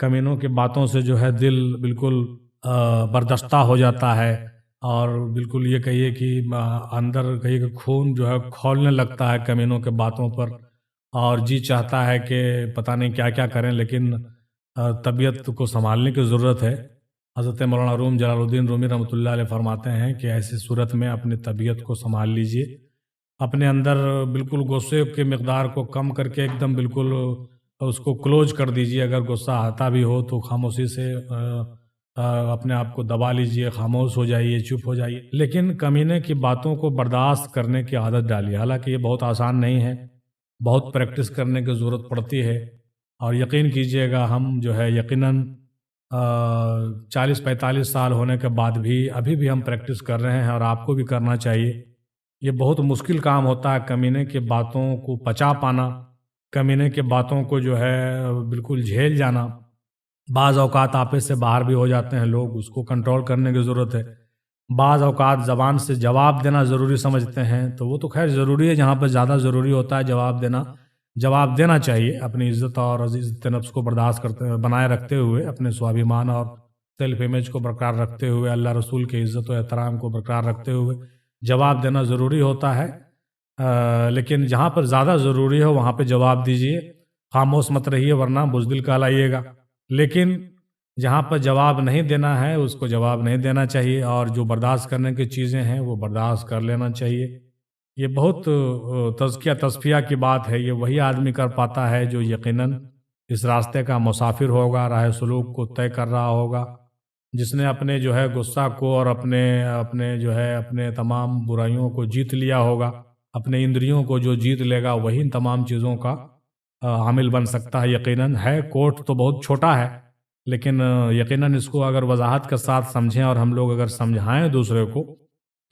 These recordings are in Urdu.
کمینوں کی باتوں سے جو ہے دل بالکل بردستہ ہو جاتا ہے، اور بالکل یہ کہیے کہ اندر کہیے کہ خون جو ہے کھولنے لگتا ہے کمینوں کے باتوں پر، اور جی چاہتا ہے کہ پتہ نہیں کیا کیا کریں، لیکن طبیعت کو سنبھالنے کی ضرورت ہے۔ حضرت مولانا روم جلال الدین رومی رحمۃ اللہ علیہ فرماتے ہیں کہ ایسی صورت میں اپنی طبیعت کو سنبھال لیجئے، اپنے اندر بالکل غصے کی مقدار کو کم کر کے ایک دم بالکل اس کو کلوز کر دیجئے۔ اگر غصہ آتا بھی ہو تو خاموشی سے اپنے آپ کو دبا لیجئے، خاموش ہو جائیے، چپ ہو جائیے، لیکن کمینے کی باتوں کو برداشت کرنے کی عادت ڈالیے۔ حالانکہ یہ بہت آسان نہیں ہے، بہت پریکٹس کرنے کی ضرورت پڑتی ہے، اور یقین کیجئے گا ہم جو ہے یقیناً 40-45 سال ہونے کے بعد بھی ابھی بھی ہم پریکٹس کر رہے ہیں، اور آپ کو بھی کرنا چاہیے۔ یہ بہت مشکل کام ہوتا ہے کمینے کی باتوں کو پچا پانا، کمینے کی باتوں کو جو ہے بالکل جھیل جانا۔ بعض اوقات آپے سے باہر بھی ہو جاتے ہیں لوگ، اس کو کنٹرول کرنے کی ضرورت ہے۔ بعض اوقات زبان سے جواب دینا ضروری سمجھتے ہیں، تو وہ تو خیر ضروری ہے، جہاں پہ زیادہ ضروری ہوتا ہے جواب دینا چاہیے، اپنی عزت اور عزت نفس کو برداشت کرتے ہوئے، بنائے رکھتے ہوئے، اپنے سوابھیمان اور سیلف امیج کو برقرار رکھتے ہوئے، اللہ رسول کے عزت و احترام کو برقرار رکھتے ہوئے جواب دینا ضروری ہوتا ہے۔ لیکن جہاں پر زیادہ ضروری ہو وہاں پہ جواب دیجئے، خاموش مت رہیے ورنہ بزدل کہلائیے گا۔ لیکن جہاں پر جواب نہیں دینا ہے اس کو جواب نہیں دینا چاہیے، اور جو برداشت کرنے کی چیزیں ہیں وہ برداشت کر لینا چاہیے۔ یہ بہت تزکیہ تصفیہ کی بات ہے، یہ وہی آدمی کر پاتا ہے جو یقیناً اس راستے کا مسافر ہوگا، راہ سلوک کو طے کر رہا ہوگا، جس نے اپنے جو ہے غصہ کو اور اپنے جو ہے اپنے تمام برائیوں کو جیت لیا ہوگا۔ اپنے اندریوں کو جو جیت لے گا وہی ان تمام چیزوں کا حامل بن سکتا ہے۔ یقیناً ہے کوٹ تو بہت چھوٹا ہے، لیکن یقیناً اس کو اگر وضاحت کے ساتھ سمجھیں اور ہم لوگ اگر سمجھائیں دوسرے کو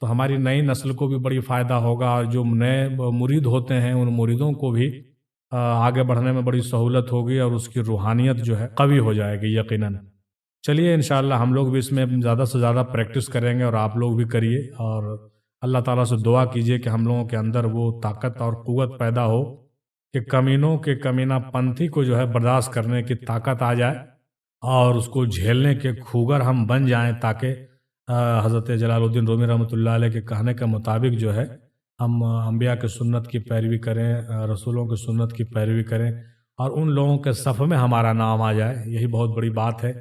تو ہماری نئی نسل کو بھی بڑی فائدہ ہوگا، اور جو نئے مرید ہوتے ہیں ان مریدوں کو بھی آگے بڑھنے میں بڑی سہولت ہوگی، اور اس کی روحانیت جو ہے قوی ہو جائے گی یقیناً۔ چلیے انشاءاللہ ہم لوگ بھی اس میں زیادہ سے زیادہ پریکٹس کریں گے، اور آپ لوگ بھی کریے، اور اللہ تعالیٰ سے دعا کیجئے کہ ہم لوگوں کے اندر وہ طاقت اور قوت پیدا ہو کہ کمینوں کے کمینہ پنتھی کو جو ہے برداشت کرنے کی طاقت آ جائے، اور اس کو جھیلنے کے کھوگر ہم بن جائیں، تاکہ حضرت جلال الدین رومی رحمۃ اللہ علیہ کے کہنے کے مطابق جو ہے ہم انبیاء کی سنت کی پیروی کریں، رسولوں کی سنت کی پیروی کریں، اور ان لوگوں کے صف میں ہمارا نام آ جائے۔ یہی بہت بڑی بات ہے،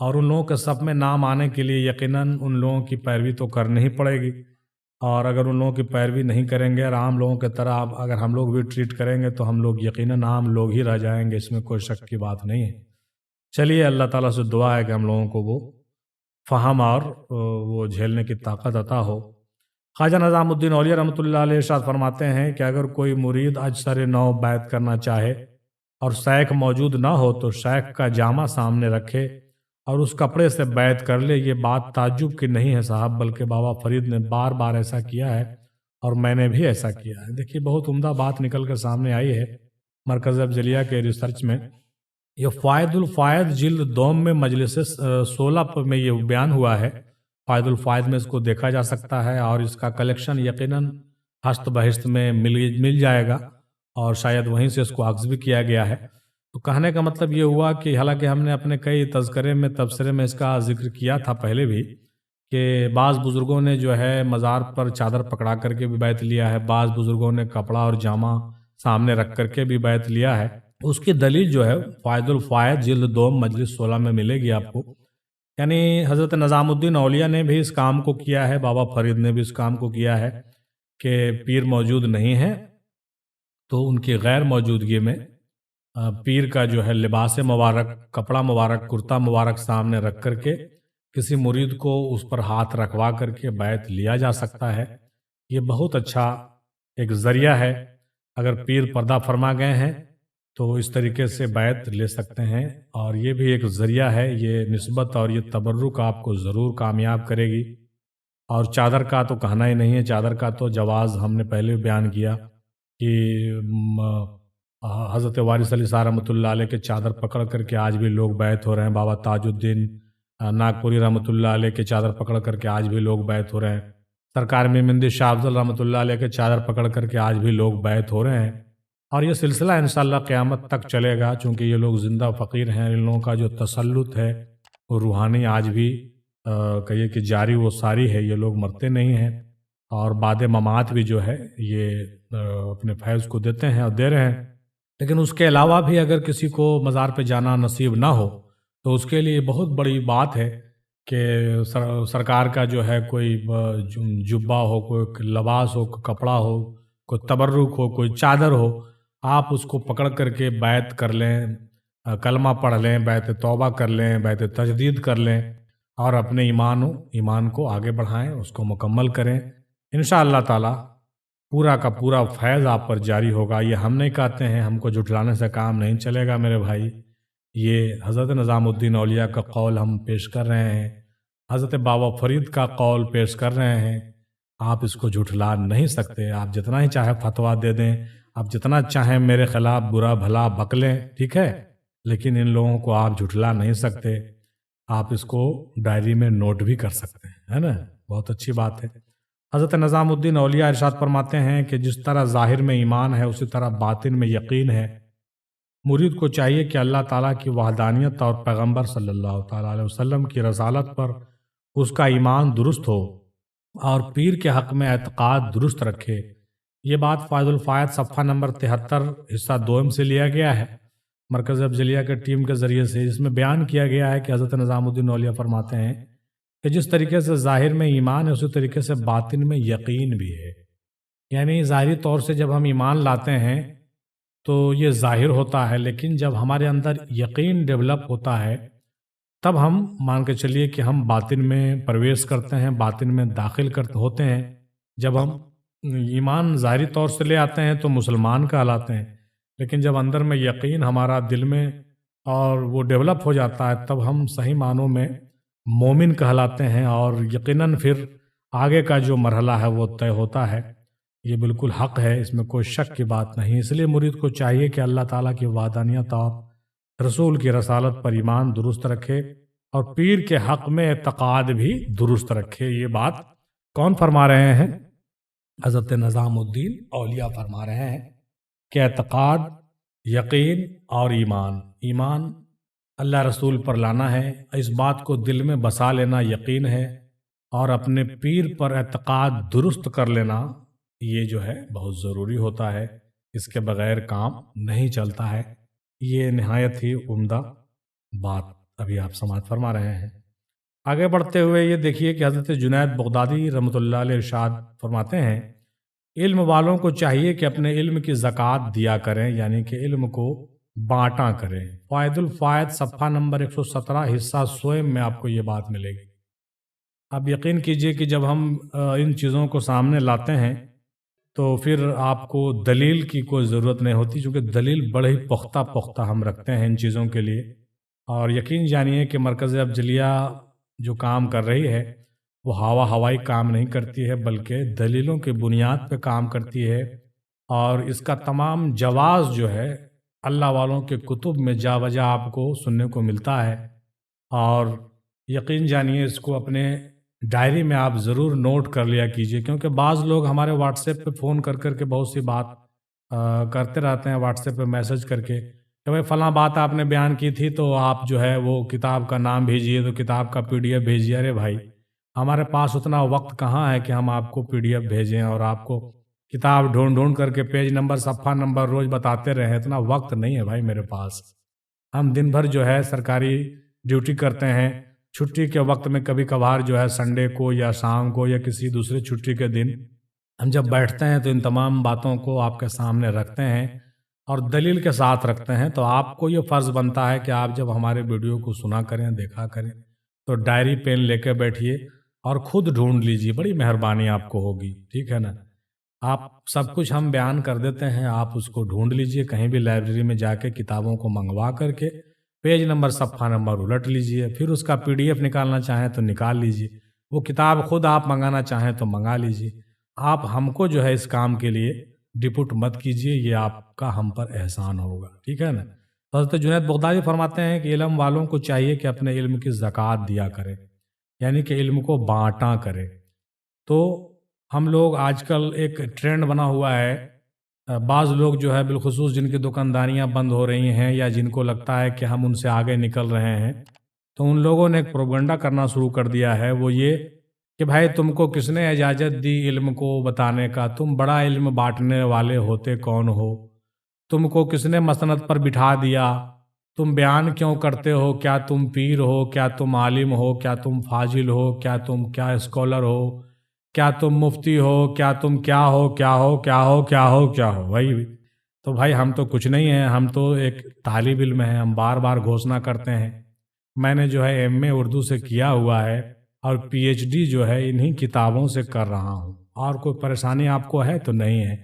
اور ان لوگوں کے صف میں نام آنے کے لیے یقیناً ان لوگوں کی پیروی تو کرنی ہی پڑے گی، اور اگر ان لوگوں کی پیروی نہیں کریں گے اور عام لوگوں کے طرح اگر ہم لوگ بھی ٹریٹ کریں گے تو ہم لوگ یقیناً عام لوگ ہی رہ جائیں گے، اس میں کوئی شک کی بات نہیں ہے۔ چلیے اللہ تعالیٰ سے دعا ہے کہ ہم لوگوں کو وہ فہم اور وہ جھیلنے کی طاقت عطا ہو۔ خواجہ نظام الدین اولیاء رحمۃ اللہ علیہ ارشاد فرماتے ہیں کہ اگر کوئی مرید اجسر نو بیعت کرنا چاہے اور شیخ موجود نہ ہو تو شیخ کا جامہ سامنے رکھے اور اس کپڑے سے بیعت کر لے۔ یہ بات تعجب کی نہیں ہے صاحب، بلکہ بابا فرید نے بار بار ایسا کیا ہے اور میں نے بھی ایسا کیا ہے۔ دیکھیے بہت عمدہ بات نکل کر سامنے آئی ہے مرکز افضلیہ کے ریسرچ میں۔ یہ فائد الفائد جلد دوم میں مجلس 16 میں یہ بیان ہوا ہے۔ فائد الفائد میں اس کو دیکھا جا سکتا ہے، اور اس کا کلیکشن یقیناً ہست بہست میں مل جائے گا، اور شاید وہیں سے اس کو اخذ بھی کیا گیا ہے۔ تو کہنے کا مطلب یہ ہوا کہ حالانکہ ہم نے اپنے کئی تذکرے میں تبصرے میں اس کا ذکر کیا تھا پہلے بھی، کہ بعض بزرگوں نے جو ہے مزار پر چادر پکڑا کر کے بھی بیعت لیا ہے، بعض بزرگوں نے کپڑا اور جامہ سامنے رکھ کر کے بھی بیعت لیا ہے۔ اس کی دلیل جو ہے فائد الفائد جلد دوم مجلس 16 میں ملے گی آپ کو۔ یعنی حضرت نظام الدین اولیاء نے بھی اس کام کو کیا ہے، بابا فرید نے بھی اس کام کو کیا ہے کہ پیر موجود نہیں ہے تو ان کی غیر موجودگی میں پیر کا جو ہے لباس مبارک، کپڑا مبارک، کرتا مبارک سامنے رکھ کر کے کسی مرید کو اس پر ہاتھ رکھوا کر کے بیعت لیا جا سکتا ہے۔ یہ بہت اچھا ایک ذریعہ ہے، اگر پیر پردہ فرما گئے ہیں تو اس طریقے سے بیعت لے سکتے ہیں، اور یہ بھی ایک ذریعہ ہے۔ یہ نسبت اور یہ تبرک آپ کو ضرور کامیاب کرے گی۔ اور چادر کا تو کہنا ہی نہیں ہے، چادر کا تو جواز ہم نے پہلے بیان کیا کہ حضرت وارث علی صاحب رحمۃ اللہ علیہ کے چادر پکڑ کر کے آج بھی لوگ بیعت ہو رہے ہیں، بابا تاج الدین ناگپوری رحمۃ اللہ علیہ کے چادر پکڑ کر کے آج بھی لوگ بیعت ہو رہے ہیں، سرکار میمندی شاہ افضل رحمۃ اللہ علیہ کے چادر پکڑ کر کے آج بھی لوگ بیعت ہو رہے ہیں۔ اور یہ سلسلہ انشاءاللہ قیامت تک چلے گا، چونکہ یہ لوگ زندہ فقیر ہیں، ان لوگوں کا جو تسلط ہے وہ روحانی آج بھی کہیے کہ جاری و ساری ہے، یہ لوگ مرتے نہیں ہیں، اور بعد ممات بھی جو ہے یہ اپنے فیض کو دیتے ہیں اور دے رہے ہیں۔ لیکن اس کے علاوہ بھی اگر کسی کو مزار پہ جانا نصیب نہ ہو تو اس کے لیے بہت بڑی بات ہے کہ سرکار کا جو ہے کوئی جبہ ہو، کوئی لباس ہو، کوئی کپڑا ہو، کوئی تبرک ہو، کوئی چادر ہو، آپ اس کو پکڑ کر کے بیعت کر لیں، کلمہ پڑھ لیں، بیعت توبہ کر لیں، بیعت تجدید کر لیں، اور اپنے ایمان کو آگے بڑھائیں، اس کو مکمل کریں۔ انشاءاللہ تعالی پورا کا پورا فیض آپ پر جاری ہوگا۔ یہ ہم نہیں کہتے ہیں، ہم کو جھٹلانے سے کام نہیں چلے گا میرے بھائی، یہ حضرت نظام الدین اولیاء کا قول ہم پیش کر رہے ہیں، حضرت بابا فرید کا قول پیش کر رہے ہیں، آپ اس کو جھٹلا نہیں سکتے۔ آپ جتنا ہی چاہے فتویٰ دے دیں، آپ جتنا چاہیں میرے خلاف برا بھلا بکلیں، ٹھیک ہے، لیکن ان لوگوں کو آپ جھٹلا نہیں سکتے۔ آپ اس کو ڈائری میں نوٹ بھی کر سکتے ہیں، ہے نا، بہت اچھی بات ہے۔ حضرت نظام الدین اولیاء ارشاد فرماتے ہیں کہ جس طرح ظاہر میں ایمان ہے اسی طرح باطن میں یقین ہے۔ مرید کو چاہیے کہ اللہ تعالیٰ کی وحدانیت اور پیغمبر صلی اللہ تعالیٰ علیہ وسلم کی رسالت پر اس کا ایمان درست ہو اور پیر کے حق میں اعتقاد درست رکھے۔ یہ بات فائض الفائد صفحہ نمبر 73 حصہ دوم سے لیا گیا ہے، مرکز افضلیہ کے ٹیم کے ذریعے سے، جس میں بیان کیا گیا ہے کہ حضرت نظام الدین اولیاء فرماتے ہیں کہ جس طریقے سے ظاہر میں ایمان ہے اسی طریقے سے باطن میں یقین بھی ہے۔ یعنی ظاہری طور سے جب ہم ایمان لاتے ہیں تو یہ ظاہر ہوتا ہے، لیکن جب ہمارے اندر یقین ڈیولپ ہوتا ہے تب ہم مان کے چلیے کہ ہم باطن میں پرویش کرتے ہیں، باطن میں داخل ہوتے ہیں۔ جب ہم ایمان ظاہری طور سے لے آتے ہیں تو مسلمان کہلاتے ہیں، لیکن جب اندر میں یقین ہمارا دل میں اور وہ ڈیولپ ہو جاتا ہے تب ہم صحیح معنوں میں مومن کہلاتے ہیں، اور یقیناً پھر آگے کا جو مرحلہ ہے وہ طے ہوتا ہے۔ یہ بالکل حق ہے، اس میں کوئی شک کی بات نہیں۔ اس لیے مرید کو چاہیے کہ اللہ تعالیٰ کی وحدانیت اور رسول کی رسالت پر ایمان درست رکھے اور پیر کے حق میں اعتقاد بھی درست رکھے۔ یہ بات کون فرما رہے ہیں؟ حضرت نظام الدین اولیاء فرما رہے ہیں کہ اعتقاد، یقین اور ایمان اللہ رسول پر لانا ہے، اس بات کو دل میں بسا لینا یقین ہے، اور اپنے پیر پر اعتقاد درست کر لینا یہ جو ہے بہت ضروری ہوتا ہے، اس کے بغیر کام نہیں چلتا ہے۔ یہ نہایت ہی عمدہ بات ابھی آپ سماعت فرما رہے ہیں۔ آگے بڑھتے ہوئے یہ دیکھیے کہ حضرت جنید بغدادی رحمۃ اللہ علیہ ارشاد فرماتے ہیں، علم والوں کو چاہیے کہ اپنے علم کی زکوٰۃ دیا کریں، یعنی کہ علم کو بانٹا کریں۔ فائد الفائد صفحہ نمبر 117 حصہ سوم میں آپ کو یہ بات ملے گی۔ اب یقین کیجئے کہ جب ہم ان چیزوں کو سامنے لاتے ہیں تو پھر آپ کو دلیل کی کوئی ضرورت نہیں ہوتی، چونکہ دلیل بڑے ہی پختہ ہم رکھتے ہیں ان چیزوں کے لیے، اور یقین جانیے کہ مرکز افضلیہ جو کام کر رہی ہے وہ ہوائی کام نہیں کرتی ہے، بلکہ دلیلوں کی بنیاد پہ کام کرتی ہے، اور اس کا تمام جواز جو ہے اللہ والوں کے کتب میں جا بجا آپ کو سننے کو ملتا ہے۔ اور یقین جانیے اس کو اپنے ڈائری میں آپ ضرور نوٹ کر لیا کیجئے، کیونکہ بعض لوگ ہمارے واٹس ایپ پہ فون کر کے بہت سی بات کرتے رہتے ہیں، واٹس ایپ پہ میسج کر کے کہ بھائی فلاں بات آپ نے بیان کی تھی تو آپ جو ہے وہ کتاب کا نام بھیجیے، تو کتاب کا PDF بھیجیے۔ ارے بھائی ہمارے پاس اتنا وقت کہاں ہے کہ ہم آپ کو PDF بھیجیں اور آپ کو کتاب ڈھونڈ کر کے پیج نمبر صفحہ نمبر روز بتاتے رہیں، اتنا وقت نہیں ہے بھائی میرے پاس۔ ہم دن بھر جو ہے سرکاری ڈیوٹی کرتے ہیں، چھٹی کے وقت میں کبھی کبھار جو ہے سنڈے کو یا شام کو یا کسی دوسرے چھٹی کے دن ہم جب بیٹھتے ہیں تو ان تمام باتوں کو آپ کے سامنے رکھتے ہیں اور دلیل کے ساتھ رکھتے ہیں۔ تو آپ کو یہ فرض بنتا ہے کہ آپ جب ہمارے ویڈیو کو سنا کریں، دیکھا کریں، تو ڈائری پین لے کے بیٹھیے اور خود ڈھونڈ لیجیے، بڑی مہربانی آپ کو ہوگی، ٹھیک ہے نا۔ آپ سب کچھ ہم بیان کر دیتے ہیں، آپ اس کو ڈھونڈ لیجئے، کہیں بھی لائبریری میں جا کے کتابوں کو منگوا کر کے پیج نمبر صفحہ نمبر الٹ لیجئے، پھر اس کا PDF نکالنا چاہیں تو نکال لیجئے، وہ کتاب خود آپ منگانا چاہیں تو منگا لیجئے۔ آپ ہم کو جو ہے اس کام کے لیے ڈپوٹ مت کیجئے، یہ آپ کا ہم پر احسان ہوگا، ٹھیک ہے نا۔ حضرت جنید بغدادی فرماتے ہیں کہ علم والوں کو چاہیے کہ اپنے علم کی زکوٰۃ دیا کرے، یعنی کہ علم کو بانٹا کرے۔ تو ہم لوگ آج کل ایک ٹرینڈ بنا ہوا ہے بعض لوگ جو ہے بالخصوص جن کی دکانداریاں بند ہو رہی ہیں یا جن کو لگتا ہے کہ ہم ان سے آگے نکل رہے ہیں، تو ان لوگوں نے ایک پروپیگنڈا کرنا شروع کر دیا ہے، وہ یہ کہ بھائی تم کو کس نے اجازت دی علم کو بتانے کا، تم بڑا علم بانٹنے والے ہوتے کون ہو، تم کو کس نے مسند پر بٹھا دیا، تم بیان کیوں کرتے ہو، کیا تم پیر ہو، کیا تم عالم ہو، کیا تم فاضل ہو، کیا تم کیا اسکالر ہو، کیا تم مفتی ہو، کیا تم کیا ہو کیا ہو کیا ہو کیا ہو کیا ہو بھائی۔ تو بھائی ہم تو کچھ نہیں ہیں، ہم تو ایک طالب علم ہیں، ہم بار بار گھوشنا کرتے ہیں، میں نے جو ہے ایم اے اردو سے کیا ہوا ہے اور پی ایچ ڈی جو ہے انہی کتابوں سے کر رہا ہوں، اور کوئی پریشانی آپ کو ہے تو نہیں ہے۔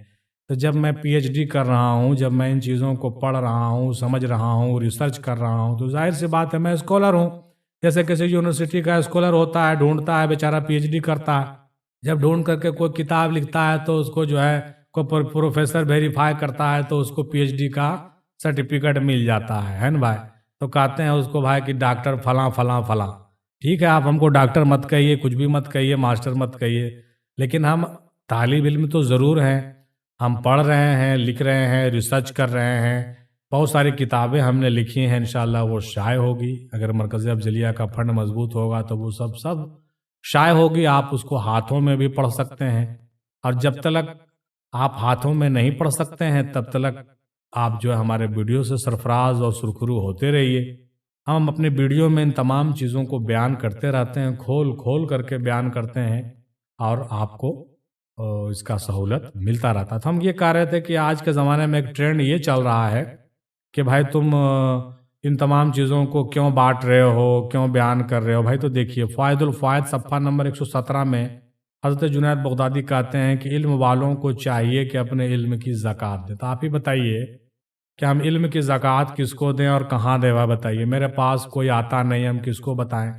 تو جب میں پی ایچ ڈی کر رہا ہوں، جب میں ان چیزوں کو پڑھ رہا ہوں، سمجھ رہا ہوں، ریسرچ کر رہا ہوں، تو ظاہر سی بات ہے میں اسکالر ہوں۔ جیسے کسی یونیورسٹی کا اسکالر ہوتا ہے، ڈھونڈتا ہے بیچارہ پی ایچ ڈی کرتا ہے، جب ڈھونڈ کر کے کوئی کتاب لکھتا ہے تو اس کو جو ہے کوئی پروفیسر ویریفائی کرتا ہے تو اس کو پی ایچ ڈی کا سرٹیفکیٹ مل جاتا ہے نا بھائی، تو کہتے ہیں اس کو بھائی کہ ڈاکٹر فلاں فلاں فلاں۔ ٹھیک ہے، آپ ہم کو ڈاکٹر مت کہیے، کچھ بھی مت کہیے، ماسٹر مت کہیے، لیکن ہم طالب علم تو ضرور ہیں، ہم پڑھ رہے ہیں، لکھ رہے ہیں، ریسرچ کر رہے ہیں، بہت ساری کتابیں ہم نے لکھی ہیں، انشاءاللہ وہ شائع ہوگی، اگر مرکز افضلیہ کا فنڈ مضبوط ہوگا تو وہ سب شائع ہوگی، آپ اس کو ہاتھوں میں بھی پڑھ سکتے ہیں، اور جب تک آپ ہاتھوں میں نہیں پڑھ سکتے ہیں تب تک آپ جو ہے ہمارے ویڈیو سے سرفراز اور سرخرو ہوتے رہیے۔ ہم اپنے ویڈیو میں ان تمام چیزوں کو بیان کرتے رہتے ہیں، کھول کھول کر کے بیان کرتے ہیں، اور آپ کو اس کا سہولت ملتا رہتا۔ تو ہم یہ کہہ رہے تھے کہ آج کے زمانے میں ایک ٹرینڈ یہ چل رہا ہے کہ بھائی تم ان تمام چیزوں کو کیوں بانٹ رہے ہو، کیوں بیان کر رہے ہو۔ بھائی تو دیکھیے فائد الفائد صفحہ نمبر 117 میں حضرت جنید بغدادی کہتے ہیں کہ علم والوں کو چاہیے کہ اپنے علم کی زکوٰۃ دیں۔ تو آپ ہی بتائیے کہ ہم علم کی زکوٰۃ کس کو دیں اور کہاں دیں؟ وہ بتائیے، میرے پاس کوئی آتا نہیں، ہم کس کو بتائیں؟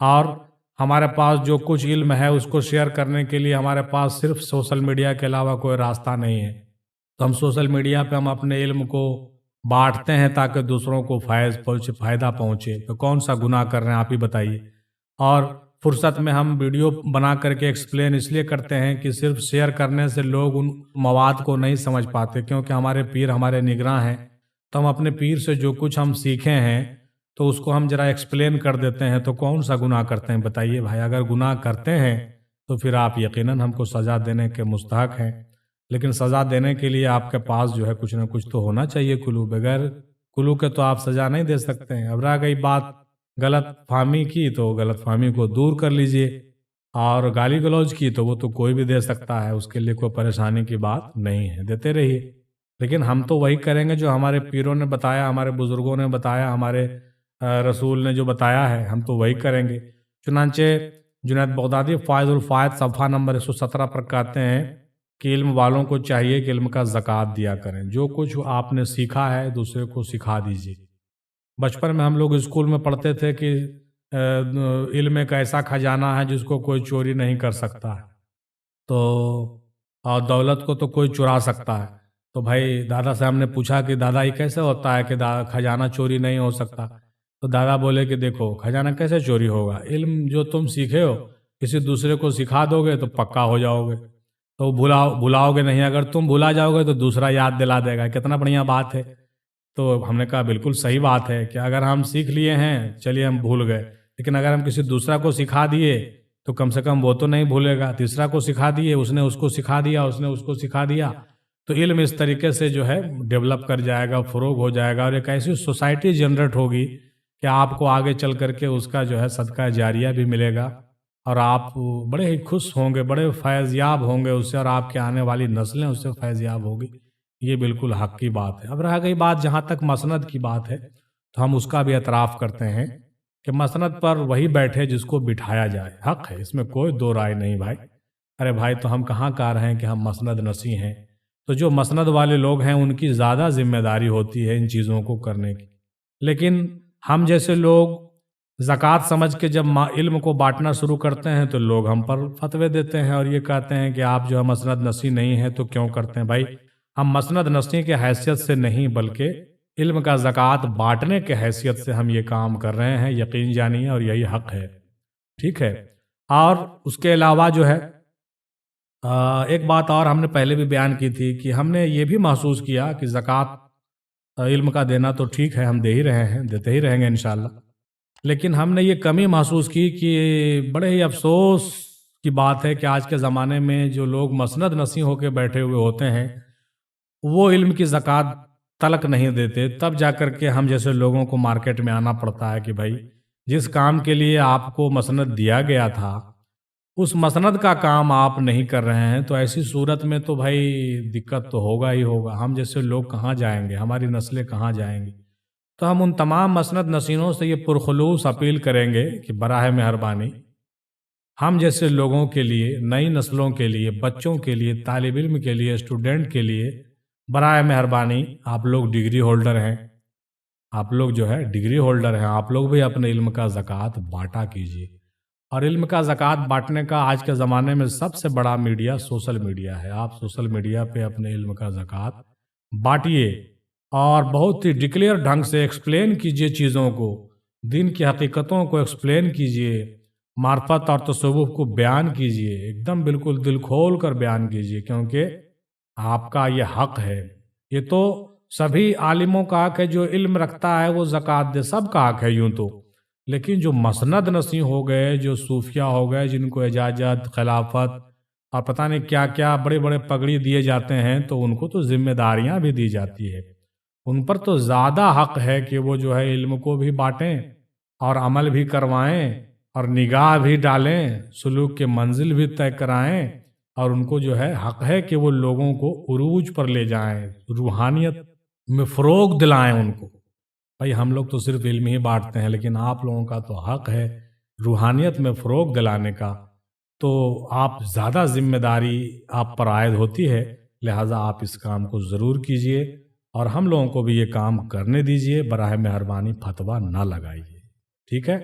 اور ہمارے پاس جو کچھ علم ہے اس کو شیئر کرنے کے لیے ہمارے پاس صرف سوشل میڈیا کے علاوہ کوئی راستہ نہیں ہے، تو ہم سوشل میڈیا پہ ہم اپنے علم کو بانٹتے ہیں تاکہ دوسروں کو فائدہ پہنچے۔ تو کون سا گناہ کر رہے ہیں آپ ہی بتائیے؟ اور فرصت میں ہم ویڈیو بنا کر کے ایکسپلین اس لیے کرتے ہیں کہ صرف شیئر کرنے سے لوگ ان مواد کو نہیں سمجھ پاتے، کیونکہ ہمارے پیر ہمارے نگراں ہیں، تو ہم اپنے پیر سے جو کچھ ہم سیکھے ہیں تو اس کو ہم ذرا ایکسپلین کر دیتے ہیں۔ تو کون سا گناہ کرتے ہیں بتائیے بھائی؟ اگر گناہ کرتے ہیں تو پھر آپ یقیناً ہم کو سزا دینے کے مستحق ہیں، لیکن سزا دینے کے لیے آپ کے پاس جو ہے کچھ نہ کچھ تو ہونا چاہیے کلو، بغیر کلو کے تو آپ سزا نہیں دے سکتے ہیں۔ اب رہ گئی بات غلط فہمی کی، تو غلط فہمی کو دور کر لیجئے، اور گالی گلوچ کی تو وہ تو کوئی بھی دے سکتا ہے، اس کے لیے کوئی پریشانی کی بات نہیں ہے، دیتے رہیے، لیکن ہم تو وہی کریں گے جو ہمارے پیروں نے بتایا، ہمارے بزرگوں نے بتایا، ہمارے رسول نے جو بتایا ہے ہم تو وہی کریں گے۔ چنانچہ جنید بغدادی فائد الفائد صفحہ نمبر 117 پر کہتے ہیں کہ علم والوں کو چاہیے کہ علم کا زکوٰۃ دیا کریں، جو کچھ آپ نے سیکھا ہے دوسرے کو سکھا دیجیے۔ بچپن میں ہم لوگ اسکول میں پڑھتے تھے کہ علم ایک ایسا خزانہ ہے جس کو کوئی چوری نہیں کر سکتا ہے، تو اور دولت کو تو کوئی چرا سکتا ہے۔ تو بھائی دادا سے ہم نے پوچھا کہ دادا یہ کیسے ہوتا ہے کہ خزانہ چوری نہیں ہو سکتا؟ تو دادا بولے کہ دیکھو خزانہ کیسے چوری ہوگا، علم جو تم سیکھے ہو کسی دوسرے کو سکھا دو گے تو پکا ہو جاؤ گے، تو بھلاؤ گے نہیں، اگر تم بھلا جاؤ گے تو دوسرا یاد دلا دے گا۔ کتنا بڑھیا بات ہے۔ تو ہم نے کہا بالکل صحیح بات ہے کہ اگر ہم سیکھ لیے ہیں چلیے ہم بھول گئے، لیکن اگر ہم کسی دوسرا کو سکھا دیے تو کم سے کم وہ تو نہیں بھولے گا، تیسرا کو سکھا دیے، اس نے اس کو سکھا دیا، اس نے اس کو سکھا دیا، تو علم اس طریقے سے جو ہے ڈیولپ کر جائے گا، فروغ ہو جائے گا، اور ایک ایسی سوسائٹی جنریٹ ہوگی کہ آپ کو آگے چل کر کے اس کا جو ہے صدقہ جاریہ بھی ملے گا، اور آپ بڑے ہی خوش ہوں گے، بڑے فیض یاب ہوں گے اس سے، اور آپ کے آنے والی نسلیں اس سے فیض یاب ہوگی۔ یہ بالکل حق کی بات ہے۔ اب رہ گئی بات جہاں تک مسند کی بات ہے تو ہم اس کا بھی اعتراف کرتے ہیں کہ مسند پر وہی بیٹھے جس کو بٹھایا جائے، حق ہے، اس میں کوئی دو رائے نہیں بھائی۔ ارے بھائی تو ہم کہاں کہہ رہے ہیں کہ ہم مسند نشیں ہیں؟ تو جو مسند والے لوگ ہیں ان کی زیادہ ذمہ داری ہوتی ہے ان چیزوں کو کرنے کی، لیکن ہم جیسے لوگ زکوٰۃ سمجھ کے جب علم کو بانٹنا شروع کرتے ہیں تو لوگ ہم پر فتوے دیتے ہیں اور یہ کہتے ہیں کہ آپ جو ہے مسند نشیں نہیں ہیں تو کیوں کرتے ہیں؟ بھائی ہم مسند نشیں کے حیثیت سے نہیں بلکہ علم کا زکوٰۃ بانٹنے کے حیثیت سے ہم یہ کام کر رہے ہیں، یقین جانیے، اور یہی حق ہے، ٹھیک ہے۔ اور اس کے علاوہ جو ہے ایک بات اور ہم نے پہلے بھی بیان کی تھی کہ ہم نے یہ بھی محسوس کیا کہ زکوٰۃ علم کا دینا تو ٹھیک ہے، ہم دے ہی رہے ہیں، دیتے ہی رہیں گے انشاءاللہ، لیکن ہم نے یہ کمی محسوس کی کہ بڑے ہی افسوس کی بات ہے کہ آج کے زمانے میں جو لوگ مسند نصیح ہو کے بیٹھے ہوئے ہوتے ہیں وہ علم کی زکوٰۃ تلک نہیں دیتے، تب جا کر کے ہم جیسے لوگوں کو مارکیٹ میں آنا پڑتا ہے کہ بھائی جس کام کے لیے آپ کو مسند دیا گیا تھا اس مسند کا کام آپ نہیں کر رہے ہیں، تو ایسی صورت میں تو بھائی دقت تو ہوگا ہی ہوگا، ہم جیسے لوگ کہاں جائیں گے، ہماری نسلیں کہاں جائیں گی۔ تو ہم ان تمام مسند نشینوں سے یہ پرخلوص اپیل کریں گے کہ براہ مہربانی ہم جیسے لوگوں کے لیے، نئی نسلوں کے لیے، بچوں کے لیے، طالب علم کے لیے، اسٹوڈنٹ کے لیے براہ مہربانی آپ لوگ ڈگری ہولڈر ہیں، آپ لوگ جو ہے ڈگری ہولڈر ہیں، آپ لوگ بھی اپنے علم کا زکوٰۃ بانٹا کیجیے۔ اور علم کا زکوٰۃ بانٹنے کا آج کے زمانے میں سب سے بڑا میڈیا سوشل میڈیا ہے، آپ سوشل میڈیا پہ اپنے علم کا زکوٰۃ بانٹیے اور بہت ہی ڈکلیئر ڈھنگ سے ایکسپلین کیجیے چیزوں کو، دین کی حقیقتوں کو ایکسپلین کیجیے، معرفت اور تصوف کو بیان کیجیے، ایک دم بالکل دل کھول کر بیان کیجیے، کیونکہ آپ کا یہ حق ہے۔ یہ تو سبھی عالموں کا حق ہے، جو علم رکھتا ہے وہ زکوٰۃ دے، سب کا حق ہے یوں تو، لیکن جو مسند نصیح ہو گئے، جو صوفیہ ہو گئے، جن کو اجازت، خلافت اور پتہ نہیں کیا کیا بڑے بڑے پگڑی دیے جاتے ہیں، تو ان کو تو ذمہ داریاں بھی دی جاتی ہے، ان پر تو زیادہ حق ہے کہ وہ جو ہے علم کو بھی بانٹیں اور عمل بھی کروائیں اور نگاہ بھی ڈالیں، سلوک کے منزل بھی طے کرائیں، اور ان کو جو ہے حق ہے کہ وہ لوگوں کو عروج پر لے جائیں، روحانیت میں فروغ دلائیں ان کو۔ بھائی ہم لوگ تو صرف علم ہی بانٹتے ہیں، لیکن آپ لوگوں کا تو حق ہے روحانیت میں فروغ دلانے کا، تو آپ زیادہ ذمہ داری آپ پر عائد ہوتی ہے، لہٰذا آپ اس کام کو ضرور کیجئے اور ہم لوگوں کو بھی یہ کام کرنے دیجئے، براہ مہربانی فتویٰ نہ لگائیے، ٹھیک ہے؟